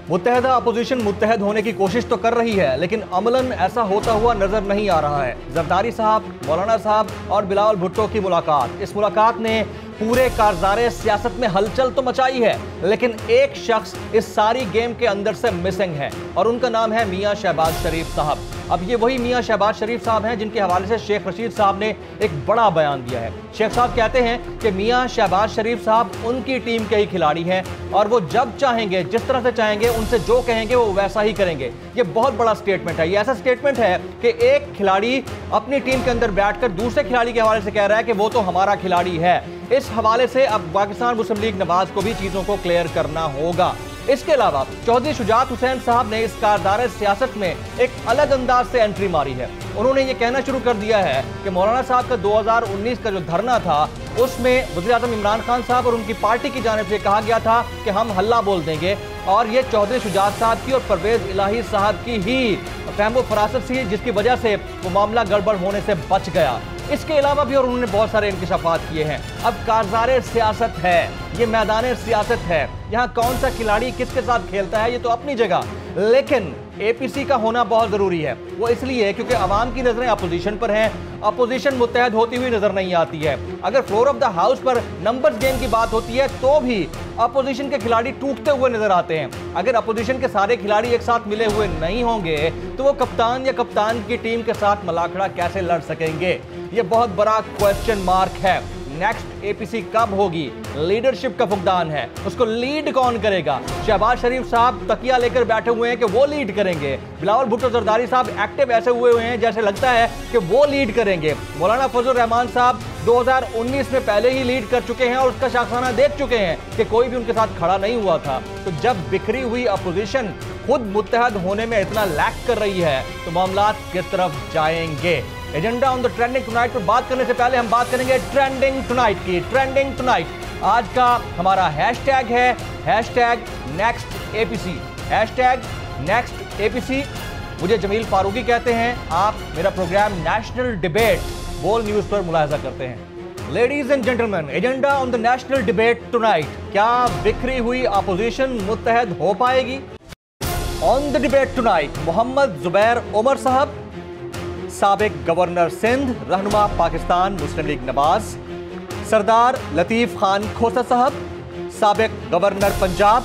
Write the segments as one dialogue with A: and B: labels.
A: मुत्तहदा opposition मुत्तहद होने की कोशिश तो कर रही है, लेकिन अमलन ऐसा होता हुआ नजर नहीं आ रहा है। जरदारी साहब, मौलाना साहब और बिलावल भुट्टो की मुलाकात, इस मुलाकात ने पूरे कारज़ारे सियासत में हलचल तो मचाई है, लेकिन एक शख्स इस सारी गेम के अंदर से मिसिंग है और उनका नाम है मियां शहबाज शरीफ साहब। अब ये वही मियां शहबाज शरीफ साहब हैं जिनके हवाले से शेख रशीद साहब ने एक बड़ा बयान दिया है। शेख साहब कहते हैं कि मियां शहबाज शरीफ साहब उनकी टीम के ही खिलाड़ी हैं और वो जब चाहेंगे, जिस तरह से चाहेंगे, उनसे जो कहेंगे वो वैसा ही करेंगे। ये बहुत बड़ा स्टेटमेंट है। ये ऐसा स्टेटमेंट है कि एक खिलाड़ी अपनी टीम के अंदर बैठकर दूसरे खिलाड़ी के हवाले से कह रहा है कि वो तो हमारा खिलाड़ी है। इस हवाले से अब पाकिस्तान मुस्लिम लीग नवाज को भी चीजों को क्लियर करना होगा। इसके अलावा चौधरी शुजात हुसैन साहब ने इस कारदार सियासत में एक अलग अंदाज से एंट्री मारी है। उन्होंने ये कहना शुरू कर दिया है कि मौलाना साहब का 2019 का जो धरना था उसमें वज़ीर आज़म इमरान खान साहब और उनकी पार्टी की जानिब से कहा गया था कि हम हल्ला बोल देंगे, और ये चौधरी शुजात साहब की और परवेज इलाही साहब की ही फहमो फरासत थी जिसकी वजह से वो मामला गड़बड़ होने से बच गया। इसके अलावा भी और उन्होंने बहुत सारे इंकशाफात किए हैं। अब कारज़ार सियासत है, ये मैदान सियासत है, यहाँ कौन सा खिलाड़ी किसके साथ खेलता है ये तो अपनी जगह, लेकिन एपीसी का होना बहुत जरूरी है। वो इसलिए क्योंकि अवाम की नजरें अपोजिशन पर हैं, अपोजिशन मुत्तहद होती हुई नजर नहीं आती है। अगर फ्लोर ऑफ द हाउस पर नंबर्स गेम की बात होती है तो भी अपोजिशन के खिलाड़ी टूटते हुए नजर आते हैं। अगर अपोजिशन के सारे खिलाड़ी एक साथ मिले हुए नहीं होंगे तो वो कप्तान या कप्तान की टीम के साथ मलाखड़ा कैसे लड़ सकेंगे? ये बहुत बड़ा क्वेश्चन मार्क है। नेक्स्ट एपीसी कब होगी? लीडरशिप का फुकदान है, उसको लीड कौन करेगा? शहबाज शरीफ साहब तकिया लेकर बैठे हुए हैं कि वो लीड करेंगे। बिलावल भुट्टो जरदारी साहब एक्टिव ऐसे हुए हैं जैसे लगता है कि वो लीड करेंगे। मौलाना फजल रहमान साहब 2019 में पहले ही लीड कर चुके हैं और उसका शाखाना देख चुके हैं कि कोई भी उनके साथ खड़ा नहीं हुआ था। तो जब बिखरी हुई अपोजिशन खुद मुत्तहद होने में इतना लैक कर रही है तो मामलात किस तरफ जाएंगे? Agenda on the trending tonight पर बात करने से पहले हम बात करेंगे ट्रेंडिंग टुनाइट की। ट्रेंडिंग टुनाइट आज का हमारा हैशटैग है hashtag next APC. Hashtag next APC. मुझे जमील फारूकी कहते हैं। आप मेरा programme national debate Bol news पर मुलाहिजा करते हैं। Ladies and gentleman, agenda on the national debate tonight. क्या बिखरी हुई अपोजिशन मुत्तहद हो पाएगी? On the debate tonight Mohammad Zubair Umar साहब, साबिक गवर्नर सिंध, रहनुमा पाकिस्तान मुस्लिम लीग नवाज, सरदार लतीफ़ खान खोसा साहब, साबिक गवर्नर पंजाब,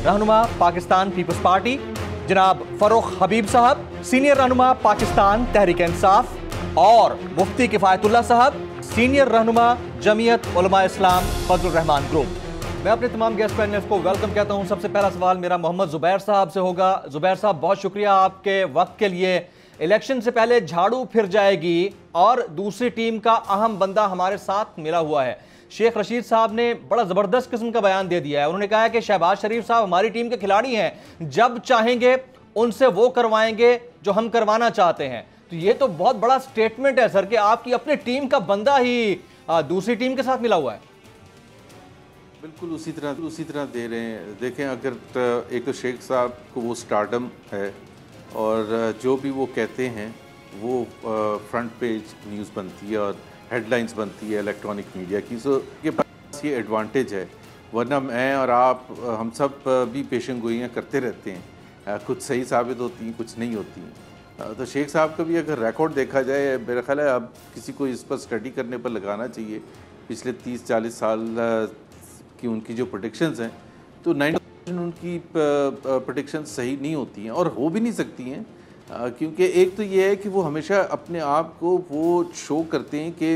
A: रहनुमा पाकिस्तान पीपल्स पार्टी, जनाब फरूख हबीब साहब, सीनियर रहनुमा पाकिस्तान तहरीक इंसाफ, और मुफ्ती किफ़ायतुल्लाह साहब, सीनियर रहनुमा जमीयत उलमा इस्लाम फजलुर रहमान ग्रुप। मैं अपने तमाम गेस्ट पैनलिस्ट को वेलकम कहता हूं। सबसे पहला सवाल मेरा मोहम्मद जुबैर साहब से होगा। जुबैर साहब, बहुत शुक्रिया आपके वक्त के लिए। इलेक्शन से पहले झाड़ू फिर जाएगी और दूसरी टीम का अहम बंदा हमारे साथ मिला हुआ है। शेख रशीद साहब ने बड़ा ज़बरदस्त किस्म का बयान दे दिया है। उन्होंने कहा है कि शहबाज शरीफ साहब हमारी टीम के खिलाड़ी हैं, जब चाहेंगे उनसे वो करवाएंगे जो हम करवाना चाहते हैं। तो ये तो बहुत बड़ा स्टेटमेंट है सर कि आपकी अपनी टीम का बंदा ही दूसरी टीम के साथ मिला हुआ है।
B: बिल्कुल उसी तरह दे रहे हैं। देखें, अगर एक तो शेख साहब को वो स्टारडम है और जो भी वो कहते हैं वो फ्रंट पेज न्यूज़ बनती है और हेडलाइंस बनती है इलेक्ट्रॉनिक मीडिया की। सो ये पास ये एडवांटेज है, वरना मैं और आप हम सब भी पेशन गोइयाँ करते रहते हैं। कुछ सही साबित होती हैं, कुछ नहीं होती हैं। तो शेख साहब का भी अगर रिकॉर्ड देखा जाए, मेरा ख्याल है अब किसी को इस पर स्टडी करने पर लगाना चाहिए। पिछले 30-40 साल की उनकी जो प्रेडिक्शंस हैं, तो 90% उनकी प्रेडिक्शंस सही नहीं होती हैं और हो भी नहीं सकती हैं, क्योंकि एक तो ये है कि वो हमेशा अपने आप को वो शो करते हैं कि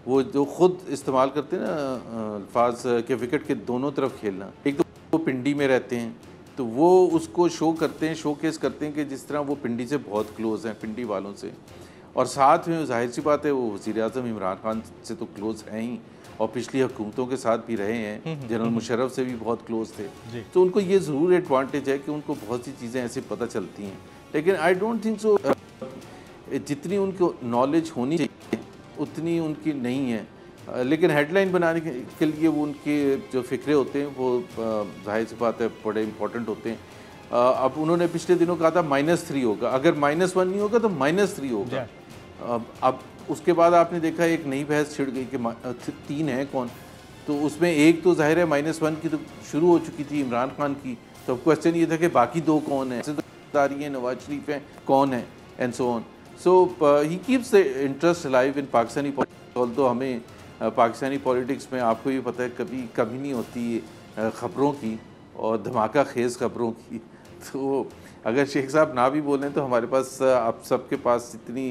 B: वो जो ख़ुद इस्तेमाल करते हैं ना अल्फाज के विकेट के दोनों तरफ खेलना। एक तो वो पिंडी में रहते हैं तो वो उसको शो करते हैं, शोकेस करते हैं कि जिस तरह वो पिंडी से बहुत क्लोज़ हैं, पिंडी वालों से, और साथ में जाहिर सी बात है वो वज़ीर आज़म इमरान खान से तो क्लोज़ हैं ही और पिछली हुकूमतों के साथ भी रहे हैं, जनरल मुशर्रफ से भी बहुत क्लोज़ थे। तो उनको ये ज़रूर एडवांटेज है कि उनको बहुत सी चीज़ें ऐसी पता चलती हैं। लेकिन आई डोंट थिंक सो जितनी उनको नॉलेज होनी चाहिए उतनी उनकी नहीं है। लेकिन हेडलाइन बनाने के लिए वो उनके जो फ़िक्रे होते हैं वो जाहिर सी बात है बड़े इंपॉर्टेंट होते हैं। अब उन्होंने पिछले दिनों कहा था -3 होगा, अगर -1 नहीं होगा तो -3 होगा। अब उसके बाद आपने देखा एक नई बहस छिड़ गई कि 3 है कौन, तो उसमें एक तो ज़ाहिर है -1 की तो शुरू हो चुकी थी इमरान खान की, तो क्वेश्चन ये था कि बाकी दो कौन है, ज़रदारी है, नवाज शरीफ हैं, कौन है, and so on. So he keeps the interest alive in Pakistani politics. Although हमें पाकिस्तानी पॉलिटिक्स में आपको भी पता है कभी कमी नहीं होती ख़बरों की और धमाका खेज़ ख़बरों की। तो अगर शेख साहब ना भी बोलें तो हमारे पास आप सबके पास इतनी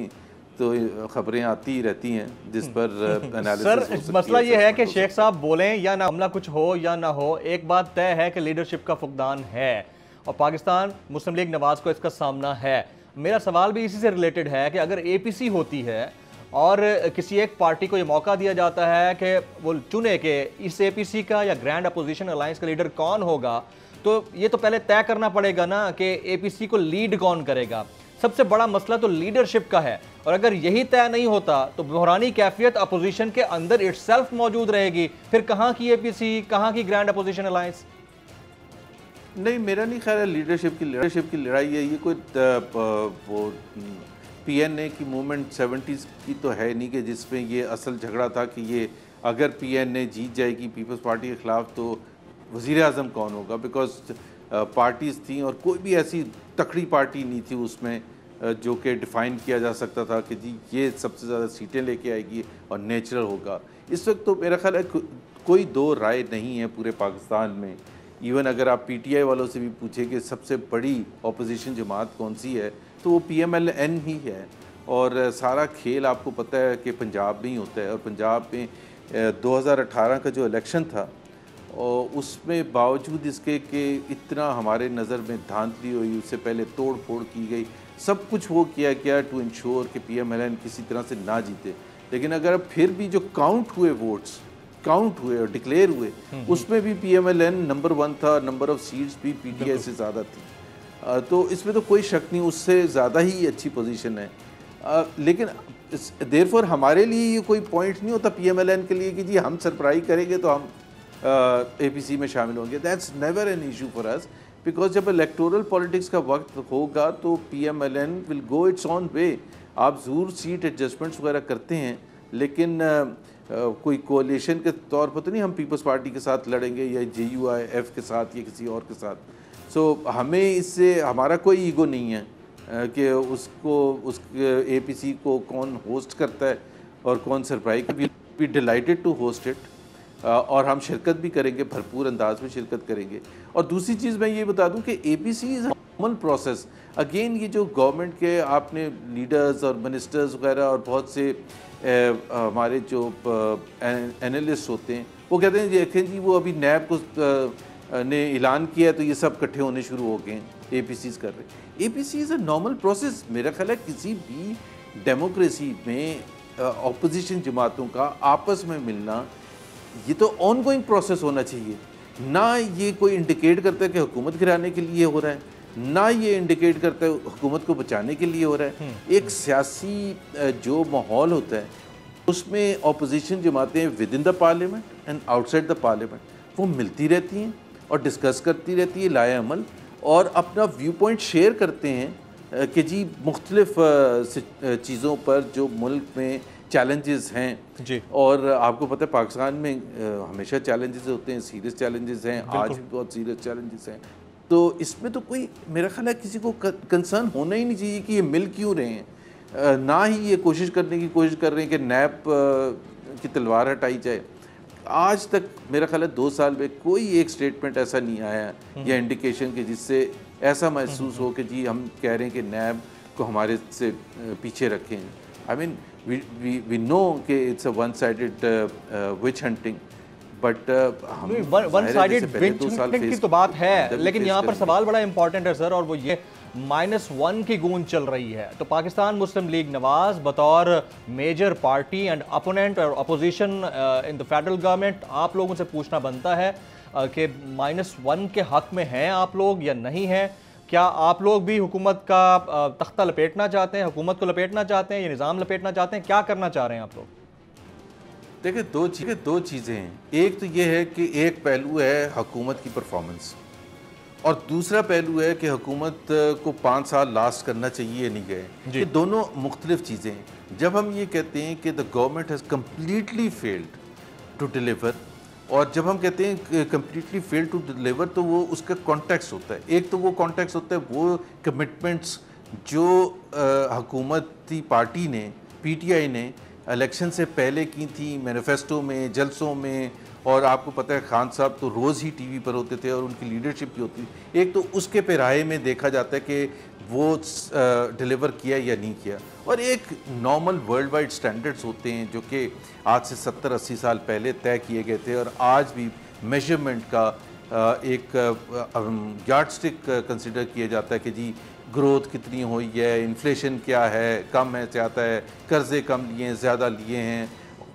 B: तो खबरें आती ही रहती हैं जिस पर एनालिसिस
A: सर मसला ये है कि शेख साहब बोलें या ना, मामला कुछ हो या ना हो, एक बात तय है कि लीडरशिप का फुकदान है और पाकिस्तान मुस्लिम लीग नवाज को इसका सामना है। मेरा सवाल भी इसी से रिलेटेड है कि अगर APC होती है और किसी एक पार्टी को ये मौका दिया जाता है कि वो चुने कि इस APC का या ग्रैंड अपोजिशन अलायंस का लीडर कौन होगा, तो ये तो पहले तय करना पड़ेगा ना कि APC को लीड कौन करेगा। सबसे बड़ा मसला तो लीडरशिप का है और अगर यही तय नहीं होता तो बहरानी कैफियत अपोजिशन के अंदर इटसेल्फ मौजूद रहेगी। फिर कहाँ की APC, कहाँ की ग्रैंड अपोजिशन अलायंस?
B: नहीं, मेरा नहीं ख्याल है लीडरशिप की लड़ाई है ये। कोई वो PNA की मूवमेंट 70s की तो है नहीं कि जिसमें ये असल झगड़ा था कि ये अगर PNA जीत जाएगी पीपल्स पार्टी के ख़िलाफ़ तो वज़ीर आज़म कौन होगा। बिकॉज पार्टीज़ थी और कोई भी ऐसी तकड़ी पार्टी नहीं थी उसमें जो कि डिफ़ाइन किया जा सकता था कि जी ये सबसे ज़्यादा सीटें लेके आएगी और नेचुरल होगा। इस वक्त तो मेरा ख्याल है कोई दो राय नहीं है पूरे पाकिस्तान में। इवन अगर आप PTI वालों से भी पूछें कि सबसे बड़ी अपोजिशन जमात कौन सी है तो वो PMLN ही है। और सारा खेल आपको पता है कि पंजाब में ही होता है और पंजाब में 2018 का जो इलेक्शन था और उसमें बावजूद इसके कि इतना हमारे नज़र में धांधली हुई, उससे पहले तोड़ फोड़ की गई, सब कुछ वो किया गया टू इंश्योर कि PMLN किसी तरह से ना जीते। लेकिन अगर फिर भी जो वोट्स काउंट हुए और डिक्लेयर हुए उसमें भी PMLN नंबर 1 था, नंबर ऑफ सीट्स भी PTI से ज़्यादा थी। तो इसमें तो कोई शक नहीं, उससे ज़्यादा ही अच्छी पोजीशन है। लेकिन देयरफॉर हमारे लिए ये कोई पॉइंट नहीं होता PMLN के लिए कि जी हम सरप्राइज करेंगे तो हम APC में शामिल होंगे। That's never an issue for us because जब इलेक्टोरल पॉलिटिक्स का वक्त होगा तो PMLN will go it's on way. आप ज़रूर सीट एडजस्टमेंट्स वगैरह करते हैं लेकिन कोई कोalition के तौर पर तो नहीं हम पीपल्स पार्टी के साथ लड़ेंगे या JUIF के साथ या किसी और के साथ। सो हमें इससे हमारा कोई ईगो नहीं है कि उस APC को कौन होस्ट करता है और कौन surprise. Be delighted to host it और हम शिरकत भी करेंगे, भरपूर अंदाज में शिरकत करेंगे। और दूसरी चीज़ मैं ये बता दूं कि APC is a normal process. Again ये जो गवर्नमेंट के आपने लीडर्स और मिनिस्टर्स वगैरह और बहुत से हमारे जो एनालिस्ट होते हैं वो कहते हैं देखें जी वो अभी नैब को ने ऐलान किया तो ये सब इकट्ठे होने शुरू हो गए हैं, APCs कर रहे हैं। APC is a normal process. मेरा ख्याल है किसी भी डेमोक्रेसी में अपोजिशन जमातों का आपस में मिलना ये तो ऑनगोइंग प्रोसेस होना चाहिए। ना ये कोई इंडिकेट करता है कि हुकूमत गिराने के लिए हो रहा है, ना ये इंडिकेट करता है हुकूमत को बचाने के लिए हो रहा है। एक सियासी जो माहौल होता है उसमें अपोजिशन जमातें within the parliament and outside the parliament वो मिलती रहती हैं और डिस्कस करती रहती है लाए अमल और अपना व्यू पॉइंट शेयर करते हैं कि जी मुख्तलिफ चीज़ों पर जो मुल्क में चैलेंजेस हैं जी। और आपको पता है पाकिस्तान में हमेशा चैलेंजेस होते हैं, सीरियस चैलेंजेस हैं, आज भी बहुत सीरियस चैलेंजेस हैं। तो इसमें तो कोई मेरा ख्याल है किसी को कंसर्न होना ही नहीं चाहिए कि ये मिल क्यों रहे हैं। ना ही ये कोशिश करने की कोशिश कर रहे हैं कि नैब की तलवार हटाई जाए। आज तक मेरा ख्याल है 2 साल में कोई एक स्टेटमेंट ऐसा नहीं आया या इंडिकेशन कि जिससे ऐसा महसूस हो कि जी हम कह रहे हैं कि नैब को हमारे से पीछे रखें। आई मीन we know कि it's a one-sided witch hunting, but
A: one-sided witch hunting की तो बात है, लेकिन यहाँ पर सवाल बड़ा इंपॉर्टेंट है सर, और वो ये -1 की गूंज चल रही है। तो पाकिस्तान मुस्लिम लीग नवाज बतौर मेजर पार्टी एंड अपोनेंट और opposition in the federal government, आप लोगों से पूछना बनता है कि -1 के हक में हैं आप लोग या नहीं हैं? क्या आप लोग भी हुकूमत का तख्ता लपेटना चाहते हैं, हुकूमत को लपेटना चाहते हैं या निज़ाम लपेटना चाहते हैं? क्या करना चाह रहे हैं आप लोग?
B: देखिए दो चीज़ें हैं। एक तो ये है कि एक पहलू है हुकूमत की परफॉर्मेंस और दूसरा पहलू है कि हुकूमत को 5 साल लास्ट करना चाहिए या नहीं गए। ये दोनों मुख्तलिफ चीज़ें हैं। जब हम ये कहते हैं कि the government has completely failed to deliver और जब हम कहते हैं कम्प्लीटली फेल टू डिलीवर, तो वो उसका कॉन्टेक्स्ट होता है। एक तो वो कॉन्टेक्स्ट होता है वो कमिटमेंट्स जो हुकूमती पार्टी ने, पीटीआई ने इलेक्शन से पहले की थी, मैनिफेस्टो में, जलसों में, और आपको पता है खान साहब तो रोज़ ही टीवी पर होते थे और उनकी लीडरशिप भी होती थी। एक तो उसके पैराहे में देखा जाता है कि वो डिलीवर किया या नहीं किया, और एक नॉर्मल वर्ल्ड वाइड स्टैंडर्ड्स होते हैं जो कि आज से 70-80 साल पहले तय किए गए थे, और आज भी मेजरमेंट का एक यार्डस्टिक कंसिडर किया जाता है कि जी ग्रोथ कितनी हुई है, इन्फ्लेशन क्या है, कम है ज़्यादा है, कर्ज़े कम लिए हैं ज़्यादा लिए हैं,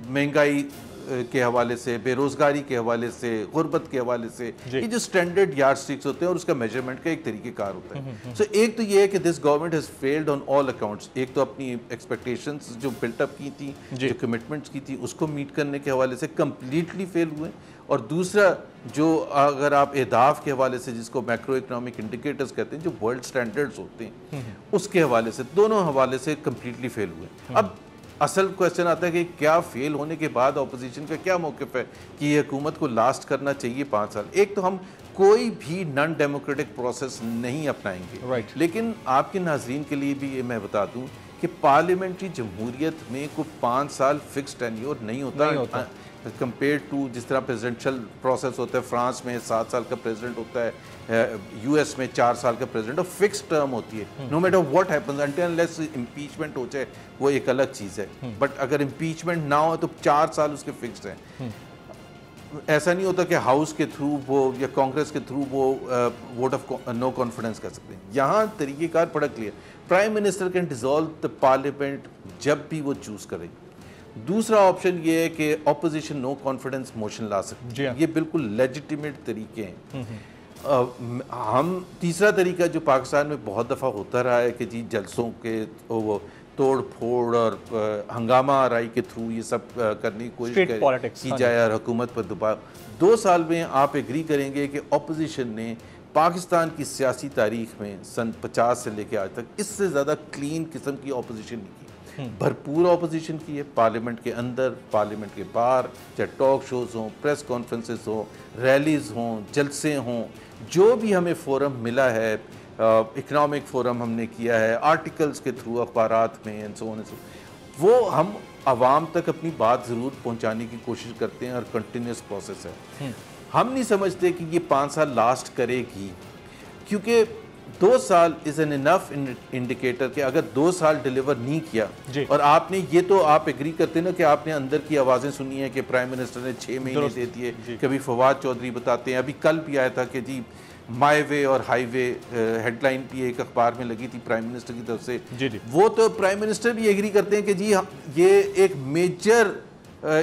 B: महंगाई के हवाले से, बेरोज़गारी के हवाले से, गुर्बत के हवाले से, ये जो स्टैंडर्ड यार्डस्टिक्स होते हैं और उसका मेजरमेंट का एक तरीक़ेकार होता है। सो एक तो ये है कि this government has failed on all accounts. एक तो अपनी एक्सपेक्टेशंस जो बिल्टअप की थी, जो कमिटमेंट्स की थी, उसको मीट करने के हवाले से कम्प्लीटली फेल हुए, और दूसरा जो अगर आप अहदाफ के हवाले से, जिसको मैक्रो इकनॉमिक इंडिकेटर्स कहते हैं, जो वर्ल्ड स्टैंडर्ड्स होते हैं, उसके हवाले से, दोनों हवाले से कम्प्लीटली फेल हुए। अब असल क्वेश्चन आता है कि क्या फेल होने के बाद अपोजिशन का क्या मौक़िफ़ है कि ये हुकूमत को लास्ट करना चाहिए 5 साल। एक तो हम कोई भी नॉन डेमोक्रेटिक प्रोसेस नहीं अपनाएंगे, लेकिन आपके नाजरीन के लिए भी ये मैं बता दूं कि पार्लियामेंट्री जमहूरियत में कोई 5 साल फिक्स टेन्योर नहीं होता कंपेयर टू जिस तरह प्रेसिडेंशियल प्रोसेस होता है। फ्रांस में 7 साल का प्रेसिडेंट होता है, यूएस में 4 साल का प्रेसिडेंट, और फिक्स टर्म होती है। No matter what happens, until unless impeachment हो जाए, वो एक अलग चीज़ है। बट अगर इम्पीचमेंट ना हो तो 4 साल उसके फिक्स्ड हैं। ऐसा नहीं होता कि हाउस के थ्रू वो या कांग्रेस के थ्रू वो वोट ऑफ नो कॉन्फिडेंस कर सकते हैं। यहाँ तरीक़ेकार बड़ा clear, prime minister can dissolve the parliament जब भी वो चूज़ करें। दूसरा ऑप्शन ये है कि ऑपोजिशन नो कॉन्फिडेंस मोशन ला सकती है, ये बिल्कुल लेजिटिमेट तरीके हैं। हम तीसरा तरीका जो पाकिस्तान में बहुत दफ़ा होता रहा है कि जी जलसों के वो तोड़ फोड़ और हंगामा आराई के थ्रू ये सब करने की कोशिश की जाए और हुकूमत पर दबाव। 2 साल में आप एग्री करेंगे कि ऑपोजिशन ने पाकिस्तान की सियासी तारीख में सन 50 से लेकर आज तक इससे ज़्यादा क्लीन किस्म की ऑपोजिशन नहीं की। भरपूर ऑपोजिशन की है, पार्लियामेंट के अंदर, पार्लियामेंट के बाहर, चाहे टॉक शोज़ हों, प्रेस कॉन्फ्रेंसेस हों, रैलीज़ हों, जलसे हों, जो भी हमें फोरम मिला है, इकनॉमिक फोरम हमने किया है, आर्टिकल्स के थ्रू अखबारात में एंड सो ऑन, वो हम आवाम तक अपनी बात ज़रूर पहुँचाने की कोशिश करते हैं और कंटिन्यूस प्रोसेस है। हम नहीं समझते कि ये 5 साल लास्ट करेगी, क्योंकि 2 साल इज़ एन इनफ इंडिकेटर कि अगर 2 साल डिलीवर नहीं किया, और आपने ये तो आप एग्री करते ना कि आपने अंदर की आवाज़ें सुनी है कि प्राइम मिनिस्टर ने 6 महीने दे दिए, कभी फवाद चौधरी बताते हैं, अभी कल भी आया था कि जी माई वे और हाईवे हेडलाइन भी एक अखबार में लगी थी प्राइम मिनिस्टर की तरफ से। वो तो प्राइम मिनिस्टर भी एग्री करते हैं कि जी ये एक मेजर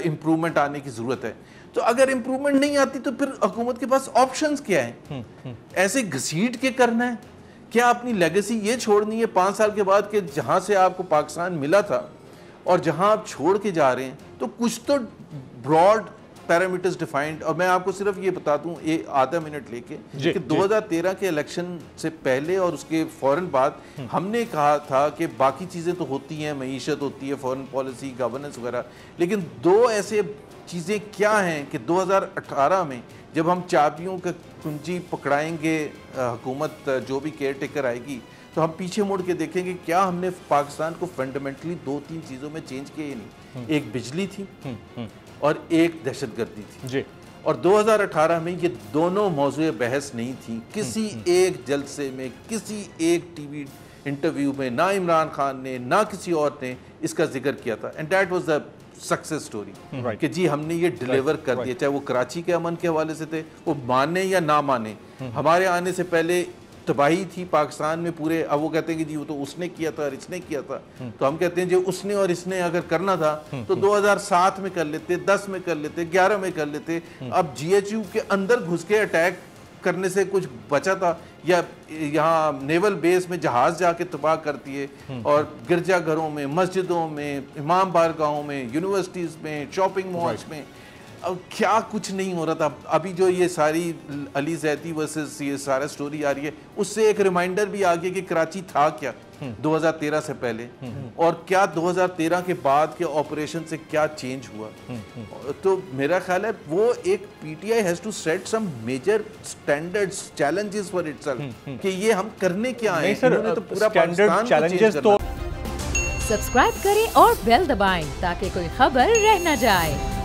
B: इम्प्रूवमेंट आने की ज़रूरत है। तो अगर इम्प्रूवमेंट नहीं आती तो फिर हुकूमत के पास ऑप्शंस क्या हैं? ऐसे घसीट के करना है? क्या अपनी लेगेसी ये छोड़नी है 5 साल के बाद कि जहाँ से आपको पाकिस्तान मिला था और जहाँ आप छोड़ के जा रहे हैं, तो कुछ तो ब्रॉड पैरामीटर्स डिफाइंड। और मैं आपको सिर्फ ये बता दूं एक आधा मिनट लेके कि 2013 के इलेक्शन से पहले और उसके फ़ौरन बाद हमने कहा था कि बाकी चीज़ें तो होती हैं, मईशत होती है, फॉरेन पॉलिसी, गवर्नेंस वगैरह, लेकिन 2 ऐसे चीज़ें क्या हैं कि 2018 में जब हम चाबियों का कुंजी पकड़ाएंगे, हुकूमत जो भी केयर टेकर आएगी, तो हम पीछे मुड़ के देखेंगे क्या हमने पाकिस्तान को फंडामेंटली 2-3 चीज़ों में चेंज किया ही नहीं। एक बिजली थी और एक दहशतगर्दी थी जी। और 2018 में ये दोनों मौजूद बहस नहीं थी किसी एक जलसे में, किसी एक टीवी इंटरव्यू में, ना इमरान खान ने ना किसी और ने इसका जिक्र किया था। And that was the success story कि जी हमने ये डिलीवर कर दिया। चाहे वो कराची के अमन के हवाले से थे, वो माने या ना माने, हमारे आने से पहले तबाही थी पाकिस्तान में पूरे। अब वो कहते हैं कि जी वो तो उसने किया था और इसने किया था, तो हम कहते हैं जो उसने और इसने अगर करना था तो 2007 में कर लेते, 10 में कर लेते, 11 में कर लेते। अब GHU के अंदर घुस के अटैक करने से कुछ बचा था, या यहाँ नेवल बेस में जहाज जाके तबाह करती है, और गिरजाघरों में, मस्जिदों में, इमाम बारगाहों में, यूनिवर्सिटीज़ में, शॉपिंग मॉल्स में। अब क्या कुछ नहीं हो रहा था। अभी जो ये सारी अली जैदी वर्सेस ये सारा स्टोरी आ रही है, उससे एक रिमाइंडर भी आ गया कि कराची था क्या 2013 से पहले, और क्या 2013 के बाद के ऑपरेशन से क्या चेंज हुआ। तो मेरा ख्याल है वो एक PTI has to set some major standards, challenges for itself कि ये हम करने क्या आए हैं। इन्होंने तो पूरा पाकिस्तान को चेंज करना।
C: सब्सक्राइब करें और बेल दबाएं ताकि कोई खबर रह न जाए।